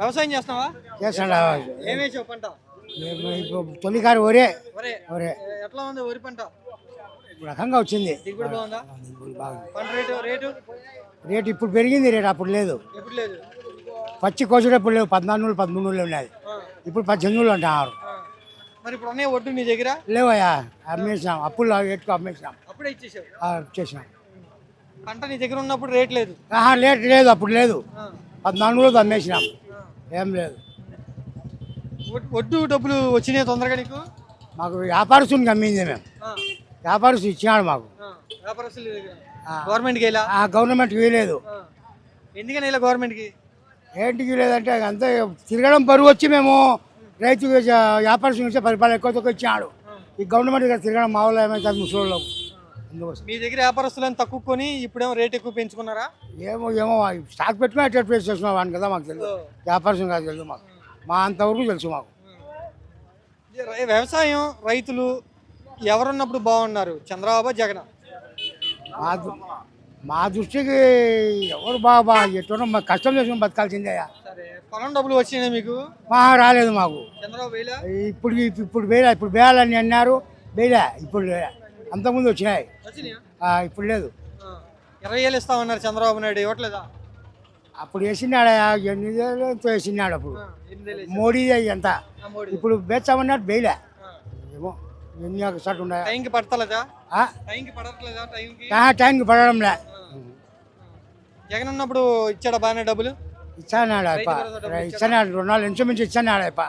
వ్యవసాయం చేస్తున్నావా? చేస్తాడా ఏం వేసావు పంట? తొలికారు ఒరే ఒరే ఒరే ఎట్లా ఉంది వరి పంట? రకంగా వచ్చింది. దిగుబడి బాగుందా? బాగుంది. పంట రేటు రేటు రేటు ఇప్పుడు పెరిగింది, రేటు అప్పుడు లేదు. ఎప్పుడు లేదు. పచ్చి కోసేటప్పుడు లేవు, 14 13 ఉన్నది, ఆ, ఇప్పుడు 18 అంటున్నారు. ఆ. మరి ఇప్పుడు అన్నీ ఒడ్డు నీ దగ్గర లేవయ్యా, అమ్మేసినాం, అప్పులు ఎక్కువ అమ్మేసినాం, అప్పుడే ఇచ్చేసావు. చేసినాం. పంట నీ దగ్గర ఉన్నప్పుడు రేట్ లేదు. రేటు లేదు, అప్పుడు లేదు, ఆ, 14 అమ్మేసినాం, ఆ. ఏం లేదు. ఒడ్డు డబ్బులు వచ్చినాయి తొందరగా నీకు? మాకు వ్యాపారస్తునికి అమ్మింది, మేము ఆ, వ్యాపారస్తు ఇచ్చినాడు మాకు. ఆ. వ్యాపారస్తుల దగ్గర గవర్నమెంట్కి వెళ్ళా? గవర్నమెంట్కి వేయలేదు. ఎందుకని ఇలా గవర్నమెంట్కి? ఏంటికి లేదంటే అంతే తిరగడం బరువు వచ్చి మేము రైతు వ్యాపారస్తుని ఇచ్చే 10 రూపాయలు ఎక్కువ తక్కువ ఇచ్చినాడు. ఈ గవర్నమెంట్ దగ్గర తిరగడం మా వాళ్ళు ఏమైతే ముసలి అందుకోసం. మీ దగ్గర వ్యాపారస్తులను తక్కువ కొని ఇప్పుడేమో రేట్ ఎక్కువ పెంచుకున్నారా? ఏమో ఏమో స్టాక్ పెట్టుకుని అట్లా ప్లేస్ చేస్తున్నాం వాడిని కదా, మాకు తెలుసు. వ్యాపారం కాదు తెలుసు మాకు, మా అంతవరకు తెలుసు మాకు. వ్యవసాయం రైతులు ఎవరున్నప్పుడు బాగున్నారు, చంద్రబాబు జగన్? మా మా దృష్టికి ఎవరు బాగా ఎట్టున్నా మాకు కష్టం చేసుకుని బతకాల్సిందే. సరే, పొలం డబ్బులు వచ్చినాయి మీకు? మా రాలేదు మాకు. చంద్రబాబు వేలా? ఇప్పుడు ఇప్పుడు వేయాలని అన్నారు, వేయలే. ఇప్పుడు అంతకుముందు వచ్చినాయి, ఇప్పుడు లేదు. 20,000 ఇస్తామన్నారు చంద్రబాబు నాయుడు, ఇవ్వట్లేదా? అప్పుడు వేసినాడా, 8,000 ఎంతో వేసినాడు అప్పుడు. మోడీ ఎంత ఇప్పుడు బేచ్చామన్నాడు, వేయలే. ఏమో ఎన్ని ఒకసారి ఉన్నాయా, టైంకి పడతలేదా? టైంకి పడట్లేదా? టైంకి పడడంలే. జగన్ ఉన్నప్పుడు ఇచ్చాడా బాగానే డబ్బులు? ఇచ్చాడు, 2 నాలుగు ఇంచుమించు ఇచ్చాడు.